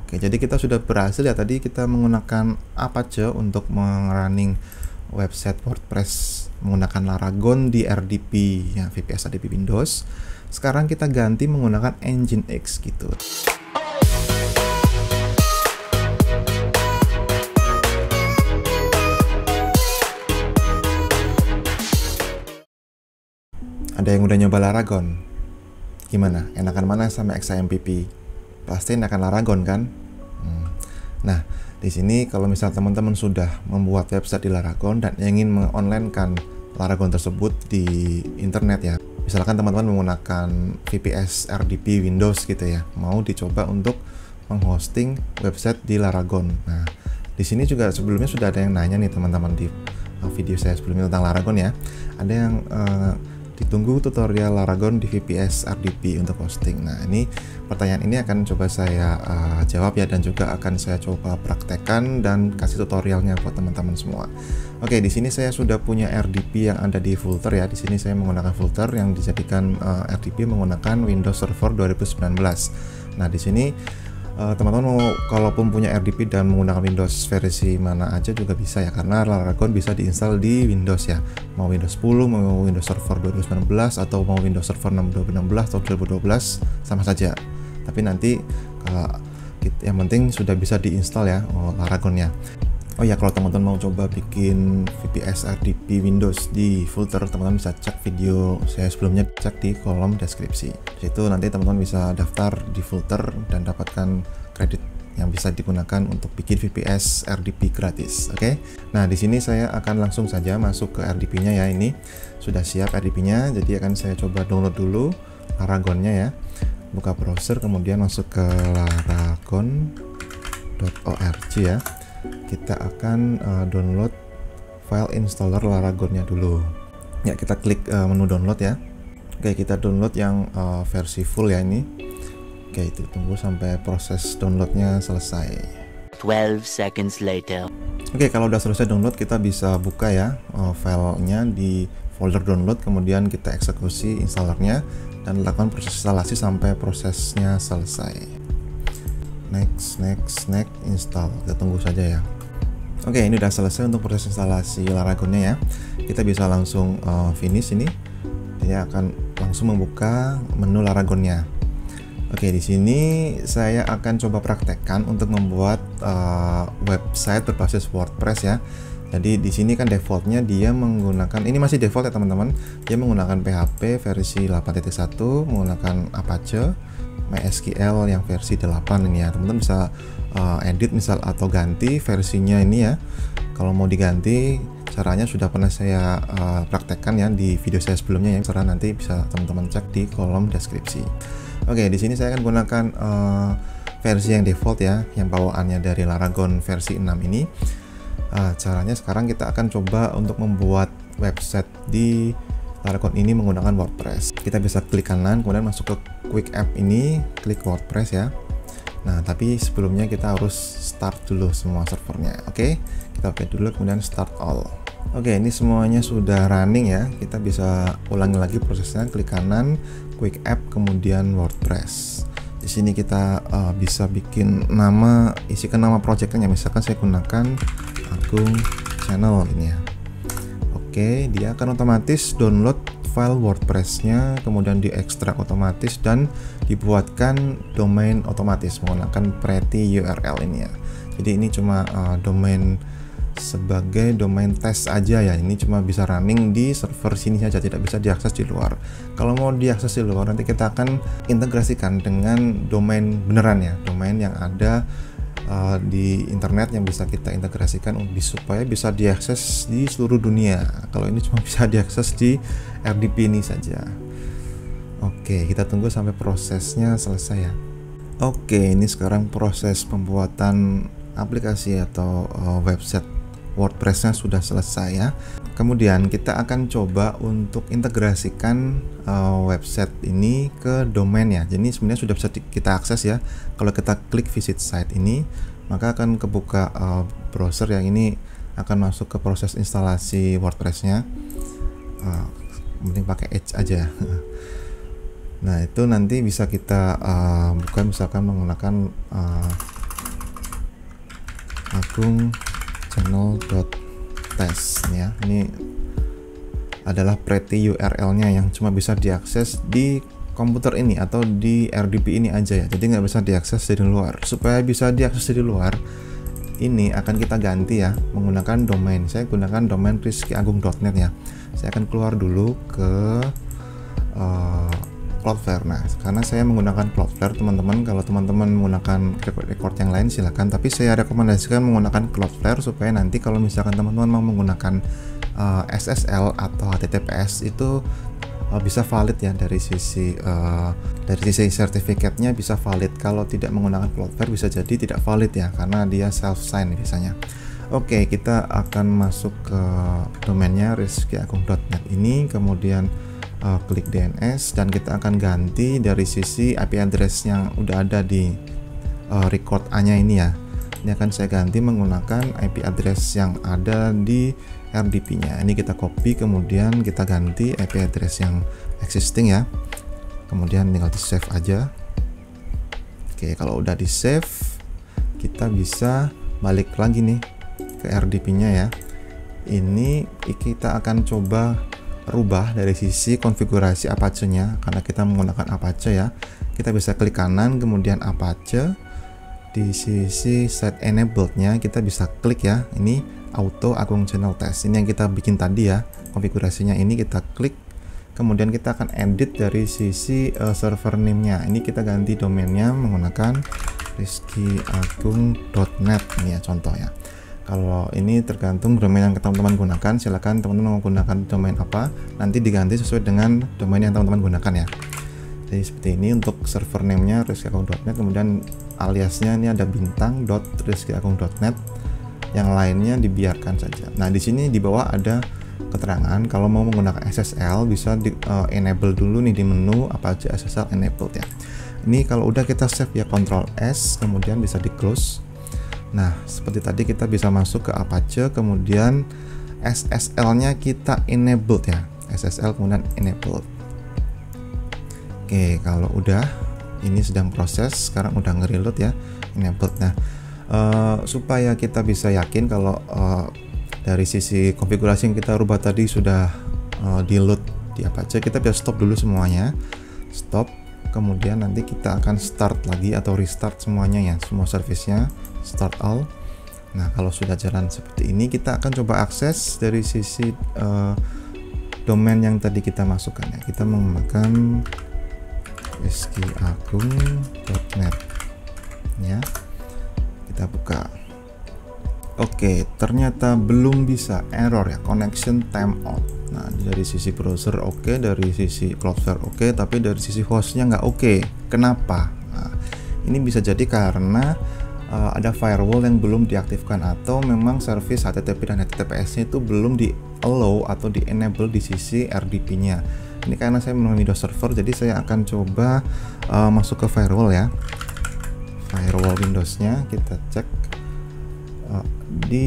Oke, jadi kita sudah berhasil ya, tadi kita menggunakan Apache untuk running website WordPress menggunakan Laragon di RDP ya, VPS RDP Windows. Sekarang kita ganti menggunakan Nginx gitu. Ada yang udah nyoba Laragon? Gimana? Enakan mana sama XAMPP? Pasti enakan Laragon kan? Nah, di sini kalau misal teman-teman sudah membuat website di Laragon dan ingin mengonlinekan Laragon tersebut di internet ya, misalkan teman-teman menggunakan VPS RDP Windows gitu ya, mau dicoba untuk menghosting website di Laragon. Nah, di sini juga sebelumnya sudah ada yang nanya nih teman-teman di video saya sebelumnya tentang Laragon ya. Ada yang ditunggu tutorial Laragon di VPS RDP untuk hosting. Nah, ini pertanyaan ini akan coba saya jawab ya, dan juga akan saya coba praktekkan dan kasih tutorialnya buat teman-teman semua. Oke, di sini saya sudah punya RDP yang ada di Vultr ya. Di sini saya menggunakan Vultr yang dijadikan RDP menggunakan Windows Server 2019. Nah, di sini teman-teman mau kalaupun punya RDP dan menggunakan Windows versi mana aja juga bisa ya, karena Laragon bisa diinstal di Windows ya, mau Windows 10, mau Windows Server 2019, atau mau Windows Server 2016 atau 2012 sama saja. Tapi nanti yang penting sudah bisa diinstal ya Laragonnya. Oh ya, kalau teman-teman mau coba bikin VPS RDP Windows di Vultr, teman-teman bisa cek video saya sebelumnya, cek di kolom deskripsi. Di situ nanti teman-teman bisa daftar di Vultr dan dapatkan kredit yang bisa digunakan untuk bikin VPS RDP gratis. Oke. Nah, di sini saya akan langsung saja masuk ke RDP-nya ya. Ini sudah siap RDP-nya, jadi akan saya coba download dulu Laragonnya ya. Buka browser, kemudian masuk ke laragon.org ya. Kita akan download file installer Laragonnya dulu ya. Kita klik menu download ya. Oke, kita download yang versi full ya ini. Oke, itu tunggu sampai proses downloadnya selesai. 12 seconds later. Oke, kalau udah selesai download, kita bisa buka ya filenya di folder download, kemudian kita eksekusi installernya dan lakukan proses instalasi sampai prosesnya selesai. Next, install. Kita tunggu saja ya. Oke, ini udah selesai untuk proses instalasi Laragonnya ya. Kita bisa langsung finish ini. Dia akan langsung membuka menu Laragonnya. Oke, di sini saya akan coba praktekkan untuk membuat website berbasis WordPress ya. Jadi di sini kan defaultnya dia menggunakan, ini masih default ya teman-teman. Dia menggunakan PHP versi 8.1, menggunakan Apache, MySQL yang versi 8 ini ya. Teman-teman bisa edit misal atau ganti versinya ini ya. Kalau mau diganti, caranya sudah pernah saya praktekkan ya di video saya sebelumnya ya. Cara nanti bisa teman-teman cek di kolom deskripsi. Oke, di sini saya akan gunakan versi yang default ya, yang bawaannya dari Laragon versi 6 ini. Caranya sekarang kita akan coba untuk membuat website di Laragon ini menggunakan WordPress. Kita bisa klik kanan, kemudian masuk ke Quick App ini, klik WordPress ya. Nah, tapi sebelumnya kita harus start dulu semua servernya. Oke, kita oke dulu, kemudian start all. Oke, ini semuanya sudah running ya. Kita bisa ulangi lagi prosesnya, klik kanan, Quick App, kemudian WordPress. Di sini kita bisa bikin nama, isikan nama projectnya. Misalkan saya gunakan Agung Channel ini ya. Oke, dia akan otomatis download file WordPress-nya, kemudian diekstrak otomatis dan dibuatkan domain otomatis menggunakan pretty URL ini ya. Jadi ini cuma domain sebagai domain test aja ya. Ini cuma bisa running di server sini saja, tidak bisa diakses di luar. Kalau mau diakses di luar, nanti kita akan integrasikan dengan domain beneran ya, domain yang ada di internet yang bisa kita integrasikan supaya bisa diakses di seluruh dunia. Kalau ini cuma bisa diakses di RDP ini saja. Oke, kita tunggu sampai prosesnya selesai ya. Oke, ini sekarang proses pembuatan aplikasi atau website WordPress-nya sudah selesai ya. Kemudian kita akan coba untuk integrasikan website ini ke domain ya. Jadi sebenarnya sudah bisa kita akses ya. Kalau kita klik visit site ini, maka akan kebuka browser yang ini akan masuk ke proses instalasi WordPress-nya. Mending pakai Edge aja. Nah, itu nanti bisa kita buka misalkan menggunakan rizkyagung.channel.test ya. Ini adalah pretty URL-nya yang cuma bisa diakses di komputer ini atau di RDP ini aja ya. Jadi nggak bisa diakses dari luar. Supaya bisa diakses dari luar, ini akan kita ganti ya menggunakan domain. Saya gunakan domain rizkyagung.net ya. Saya akan keluar dulu ke Cloudflare. Nah, karena saya menggunakan Cloudflare, teman-teman, kalau teman-teman menggunakan record yang lain silakan, tapi saya rekomendasikan menggunakan Cloudflare supaya nanti kalau misalkan teman-teman mau menggunakan SSL atau HTTPS itu bisa valid ya, dari sisi sertifikatnya bisa valid. Kalau tidak menggunakan Cloudflare bisa jadi tidak valid ya, karena dia self sign biasanya. Oke, kita akan masuk ke domainnya rizkyagung.net ini, kemudian klik DNS, dan kita akan ganti dari sisi IP address yang udah ada di record A-nya ini ya. Ini akan saya ganti menggunakan IP address yang ada di RDP-nya. Ini kita copy, kemudian kita ganti IP address yang existing ya. Kemudian tinggal di save aja. Oke, kalau udah di save, kita bisa balik lagi nih ke RDP-nya ya. Ini kita akan coba rubah dari sisi konfigurasi Apache-nya, karena kita menggunakan Apache ya. Kita bisa klik kanan, kemudian Apache. Di sisi set enabled-nya kita bisa klik ya, ini auto Agung channel test. Ini yang kita bikin tadi ya, konfigurasinya ini kita klik. Kemudian kita akan edit dari sisi server name-nya. Ini kita ganti domainnya menggunakan rizkyagung.net ini ya, contoh ya. Kalau ini tergantung domain yang teman-teman gunakan, silakan teman-teman mau gunakan domain apa, nanti diganti sesuai dengan domain yang teman-teman gunakan ya. Jadi seperti ini untuk server name-nya rizkyagung.net, kemudian aliasnya ini ada bintang.rizkyagung.net, yang lainnya dibiarkan saja. Nah, di sini di bawah ada keterangan kalau mau menggunakan SSL bisa di enable dulu nih di menu Apache SSL enabled ya. Ini kalau udah kita save ya, Ctrl S, kemudian bisa di close. Nah, seperti tadi kita bisa masuk ke Apache, kemudian SSL-nya kita enabled ya, SSL kemudian enabled. Oke, kalau udah, ini sedang proses, sekarang udah nge-reload ya, enabled. Nah, supaya kita bisa yakin kalau dari sisi konfigurasi yang kita rubah tadi sudah di load di Apache, kita bisa stop dulu semuanya, stop. Kemudian nanti kita akan start lagi atau restart semuanya ya, semua servicenya, start all. Nah, kalau sudah jalan seperti ini, kita akan coba akses dari sisi domain yang tadi kita masukkan ya. Kita menggunakan rizkyagung.net ya. Kita buka. Oke, ternyata belum bisa, error ya, connection timeout. Nah, dari sisi browser oke, dari sisi Cloudflare oke, tapi dari sisi hostnya nggak oke. Kenapa? Nah, ini bisa jadi karena ada firewall yang belum diaktifkan, atau memang service HTTP dan HTTPS-nya itu belum di allow atau di enable di sisi RDP-nya. Ini karena saya menggunakan Windows Server, jadi saya akan coba masuk ke firewall ya. Firewall Windows-nya kita cek. Di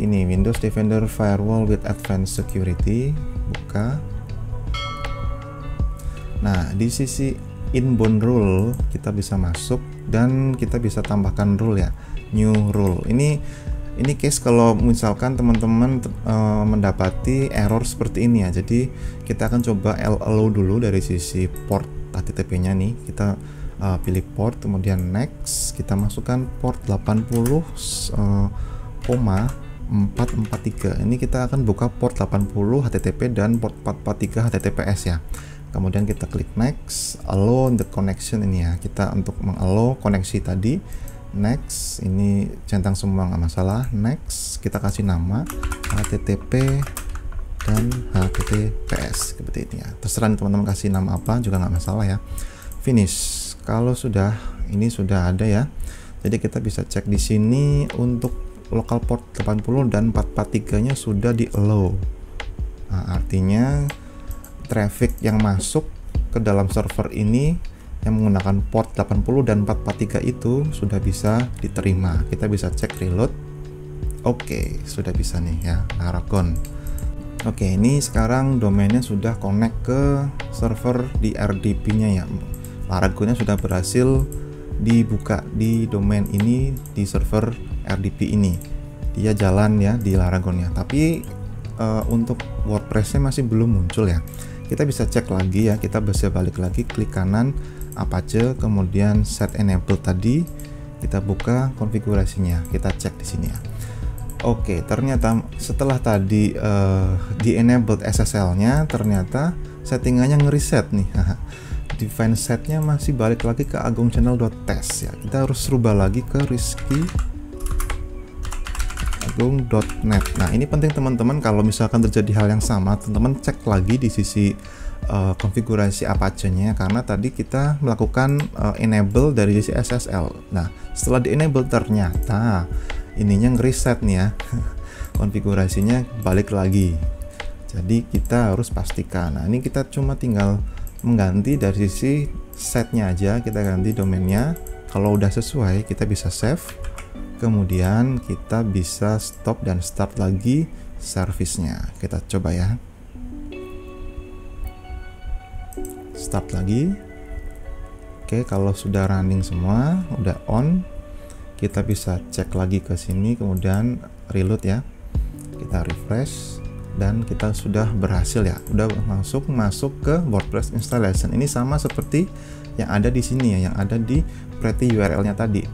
ini Windows Defender Firewall with Advanced Security, buka. Nah, di sisi inbound rule kita bisa masuk dan kita bisa tambahkan rule ya, new rule. Ini case kalau misalkan teman-teman mendapati error seperti ini ya. Jadi kita akan coba allow dulu dari sisi port HTTP-nya nih. Kita pilih port, kemudian next, kita masukkan port 80,443. Ini kita akan buka port 80 HTTP dan port 443 HTTPS ya. Kemudian kita klik next, allow the connection ini ya. Kita untuk mengallow koneksi tadi, next, ini centang semua nggak masalah. Next, kita kasih nama HTTP dan HTTPS seperti ini ya. Terserah teman-teman kasih nama apa juga nggak masalah ya. Finish. Kalau sudah, ini sudah ada ya. Jadi kita bisa cek di sini untuk local port 80 dan 443-nya sudah di allow. Nah, artinya traffic yang masuk ke dalam server ini yang menggunakan port 80 dan 443 itu sudah bisa diterima. Kita bisa cek reload. Oke, sudah bisa nih ya, Laragon. Oke, ini sekarang domainnya sudah connect ke server di RDP-nya ya. Laragonnya sudah berhasil dibuka di domain ini, di server RDP ini. Dia jalan ya di Laragonnya, tapi untuk WordPress-nya masih belum muncul ya. Kita bisa cek lagi ya, kita bisa balik lagi, klik kanan Apache, kemudian set enable tadi, kita buka konfigurasinya, kita cek di sini ya. Oke, ternyata setelah tadi di enabled SSL-nya, ternyata settingannya ngereset nih. Define setnya masih balik lagi ke agungchannel.test ya. Kita harus rubah lagi ke rizky.agung.net. Nah, ini penting teman-teman, kalau misalkan terjadi hal yang sama, teman-teman cek lagi di sisi konfigurasi Apache-nya, karena tadi kita melakukan enable dari sisi SSL. Nah, setelah di enable ternyata ininya ngereset nih ya. Konfigurasinya balik lagi. Jadi kita harus pastikan. Nah, ini kita cuma tinggal mengganti dari sisi setnya aja, kita ganti domainnya. Kalau udah sesuai kita bisa save, kemudian kita bisa stop dan start lagi servisnya. Kita coba ya, start lagi. Oke, kalau sudah running semua, udah on, kita bisa cek lagi ke sini, kemudian reload ya, kita refresh, dan kita sudah berhasil ya, udah masuk ke WordPress installation. Ini sama seperti yang ada di sini ya, yang ada di pretty URL-nya tadi,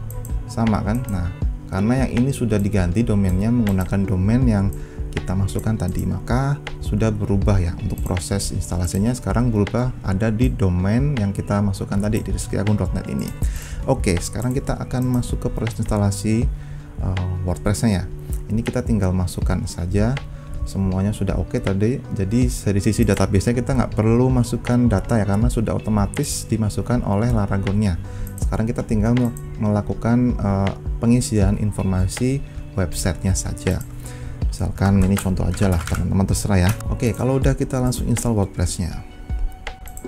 sama kan. Nah, karena yang ini sudah diganti domainnya menggunakan domain yang kita masukkan tadi, maka sudah berubah ya. Untuk proses instalasinya sekarang berubah, ada di domain yang kita masukkan tadi di rizkyagung.net ini. Oke, sekarang kita akan masuk ke proses instalasi WordPress-nya ya. Ini kita tinggal masukkan saja, semuanya sudah oke tadi. Jadi dari sisi database-nya kita nggak perlu masukkan data ya, karena sudah otomatis dimasukkan oleh Laragonnya. Sekarang kita tinggal melakukan pengisian informasi websitenya saja. Misalkan ini contoh aja lah, teman-teman terserah ya. Oke, kalau udah kita langsung install WordPress-nya.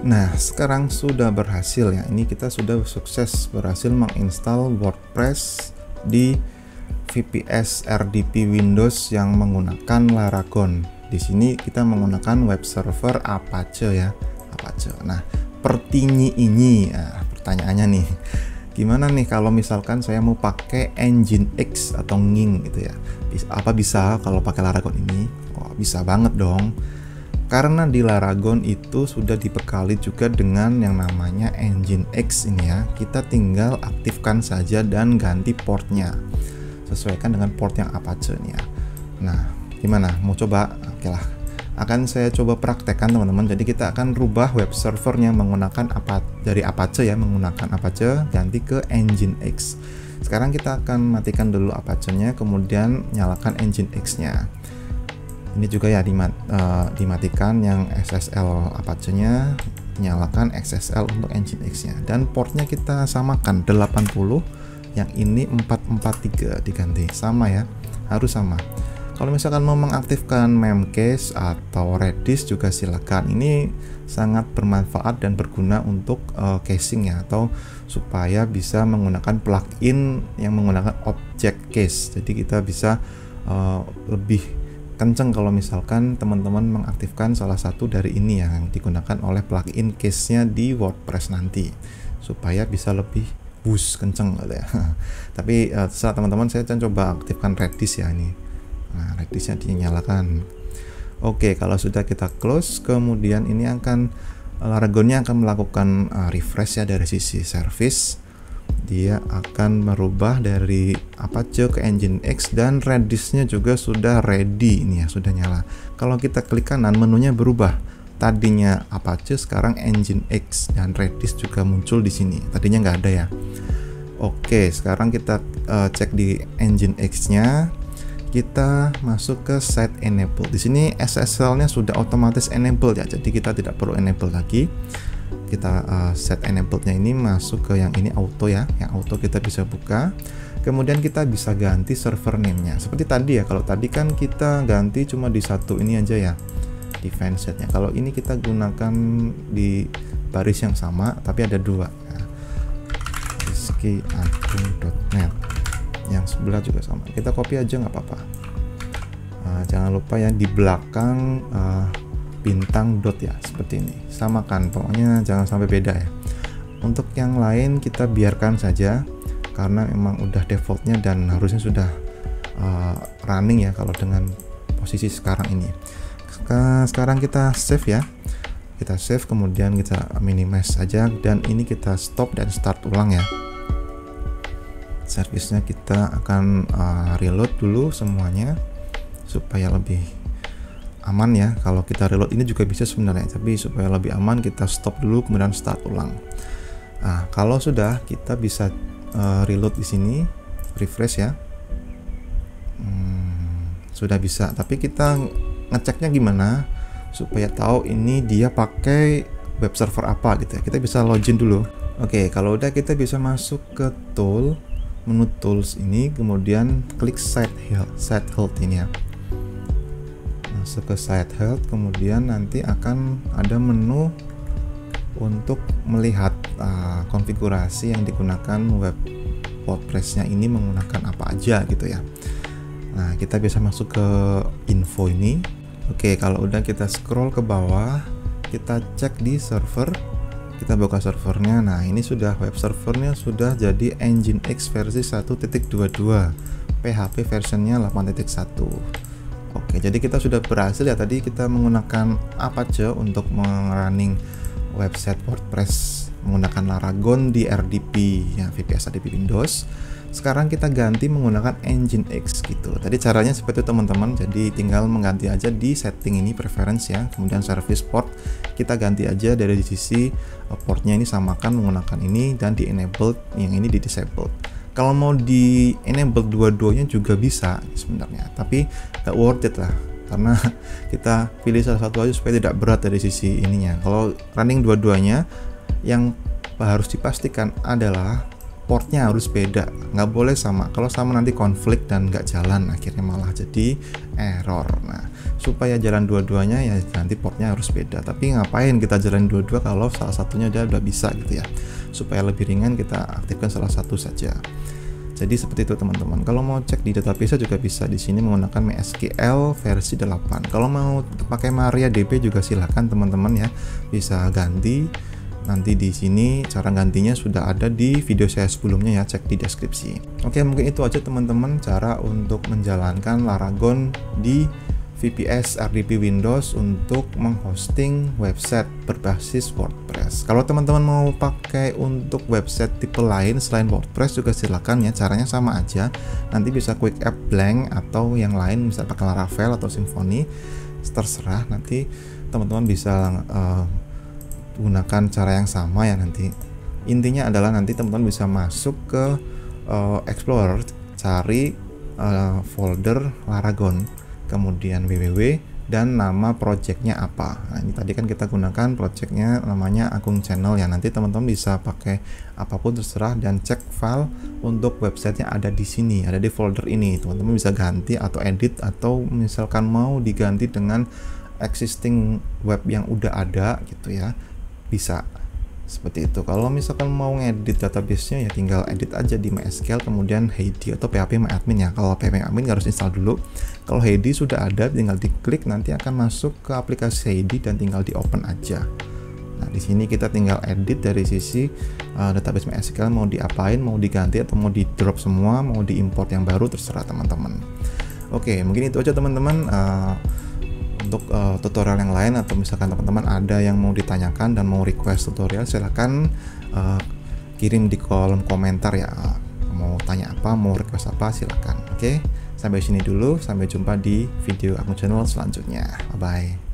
Nah, sekarang sudah berhasil ya. Ini kita sudah sukses berhasil menginstal WordPress di VPS RDP Windows yang menggunakan Laragon. Di sini kita menggunakan web server Apache ya, Apache. Nah, ini pertanyaannya nih, gimana nih kalau misalkan saya mau pakai Nginx atau Nging gitu ya? Apa bisa kalau pakai Laragon ini? Oh, bisa banget dong. Karena di Laragon itu sudah dibekali juga dengan yang namanya Nginx ini ya. Kita tinggal aktifkan saja dan ganti portnya, sesuaikan dengan port yang Apache nih ya. Nah, gimana? Mau coba? Oke lah, akan saya coba praktekkan teman-teman. Jadi kita akan rubah web servernya menggunakan dari Apache ya, menggunakan Apache ganti ke Nginx. Sekarang kita akan matikan dulu Apache-nya, kemudian nyalakan Nginx-nya. Ini juga ya dimatikan yang SSL Apache-nya, nyalakan SSL untuk Nginx-nya, dan portnya kita samakan 80, yang ini 443 diganti, sama ya, harus sama. Kalau misalkan mau mengaktifkan Memcached atau Redis juga silakan. Ini sangat bermanfaat dan berguna untuk caching ya, atau supaya bisa menggunakan plugin yang menggunakan object cache. Jadi kita bisa lebih kenceng kalau misalkan teman-teman mengaktifkan salah satu dari ini yang digunakan oleh plugin cache-nya di WordPress nanti, supaya bisa lebih boost kenceng gitu ya. Tapi terserah teman-teman, saya akan coba aktifkan Redis ya ini. Nah, Redisnya dinyalakan. Oke, kalau sudah kita close, kemudian ini akan Laragonnya akan melakukan refresh ya dari sisi service. Dia akan merubah dari Apache ke Nginx, dan Redisnya juga sudah ready ini ya, sudah nyala. Kalau kita klik kanan, menunya berubah. Tadinya Apache, sekarang Nginx, dan Redis juga muncul di sini. Tadinya nggak ada ya. Oke, sekarang kita cek di Nginx-nya. Kita masuk ke set enable. Di sini SSL-nya sudah otomatis enable ya, jadi kita tidak perlu enable lagi. Kita set enable-nya ini masuk ke yang ini auto ya, yang auto kita bisa buka. Kemudian kita bisa ganti server name-nya. Seperti tadi ya, kalau tadi kan kita ganti cuma di satu ini aja ya, define setnya. Kalau ini kita gunakan di baris yang sama tapi ada dua ya. rizkyagung.net, yang sebelah juga sama, kita copy aja nggak apa-apa. Jangan lupa ya di belakang bintang dot ya, seperti ini, samakan, pokoknya jangan sampai beda ya. Untuk yang lain kita biarkan saja karena memang udah defaultnya dan harusnya sudah running ya kalau dengan posisi sekarang ini. Sekarang kita save ya, kita save kemudian kita minimize saja, dan ini kita stop dan start ulang ya. Servisnya kita akan reload dulu semuanya supaya lebih aman ya. Kalau kita reload ini juga bisa sebenarnya, tapi supaya lebih aman kita stop dulu kemudian start ulang. Nah, kalau sudah, kita bisa reload di sini, refresh ya. Sudah bisa, tapi kita ngeceknya gimana supaya tahu ini dia pakai web server apa gitu ya. Kita bisa login dulu. Oke, kalau udah kita bisa masuk ke tool, menu tools ini, kemudian klik site health ini ya. Masuk ke site health, kemudian nanti akan ada menu untuk melihat konfigurasi yang digunakan web WordPress-nya ini menggunakan apa aja gitu ya. Nah, kita bisa masuk ke info ini. Oke, kalau udah kita scroll ke bawah, kita cek di server, kita buka servernya. Nah, ini sudah web servernya sudah jadi Nginx versi 1.22, PHP versionnya 8.1. Oke, jadi kita sudah berhasil ya. Tadi kita menggunakan Apache untuk running website WordPress menggunakan Laragon di RDP ya, VPS RDP Windows. Sekarang kita ganti menggunakan Nginx gitu. Tadi caranya seperti itu teman-teman. Jadi tinggal mengganti aja di setting ini, preference ya, kemudian service port kita ganti aja dari sisi portnya ini, samakan menggunakan ini, dan di enabled, yang ini di disabled. Kalau mau di enable dua-duanya juga bisa sebenarnya, tapi gak worth it lah, karena kita pilih salah satu aja supaya tidak berat dari sisi ininya. Kalau running dua-duanya, yang harus dipastikan adalah portnya harus beda, nggak boleh sama. Kalau sama nanti konflik dan nggak jalan, akhirnya malah jadi error. Nah, supaya jalan dua-duanya ya nanti portnya harus beda. Tapi ngapain kita jalan dua-dua kalau salah satunya udah bisa gitu ya. Supaya lebih ringan kita aktifkan salah satu saja. Jadi seperti itu teman-teman. Kalau mau cek di database juga bisa di sini menggunakan MySQL versi 8. Kalau mau pakai MariaDB juga silahkan teman-teman ya, bisa ganti. Nanti di sini cara gantinya sudah ada di video saya sebelumnya ya, cek di deskripsi. Oke, mungkin itu aja teman-teman cara untuk menjalankan Laragon di VPS RDP Windows untuk menghosting website berbasis WordPress. Kalau teman-teman mau pakai untuk website tipe lain selain WordPress juga silakan ya, caranya sama aja. Nanti bisa Quick App Blank atau yang lain, misalnya pakai Laravel atau Symfony, terserah. Nanti teman-teman bisa gunakan cara yang sama ya. Nanti intinya adalah nanti teman-teman bisa masuk ke Explorer, cari folder Laragon, kemudian www dan nama projectnya apa. Nah, ini tadi kan kita gunakan projectnya namanya Agung Channel ya. Nanti teman-teman bisa pakai apapun terserah, dan cek file untuk websitenya ada di sini, ada di folder ini. Teman-teman bisa ganti atau edit, atau misalkan mau diganti dengan existing web yang udah ada gitu ya, bisa seperti itu. Kalau misalkan mau ngedit database-nya ya tinggal edit aja di MySQL, kemudian Heidi atau PHP MyAdmin ya. Kalau PHP MyAdmin harus install dulu. Kalau Heidi sudah ada, tinggal diklik, nanti akan masuk ke aplikasi Heidi dan tinggal di open aja. Nah, di sini kita tinggal edit dari sisi database MySQL, mau diapain, mau diganti atau mau di drop semua, mau diimport yang baru, terserah teman-teman. Oke, mungkin itu aja teman-teman. Untuk tutorial yang lain, atau misalkan teman-teman ada yang mau ditanyakan dan mau request tutorial, silahkan kirim di kolom komentar ya. Mau tanya apa, mau request apa, silahkan. Oke, sampai sini dulu, sampai jumpa di video Agung Channel selanjutnya. Bye bye.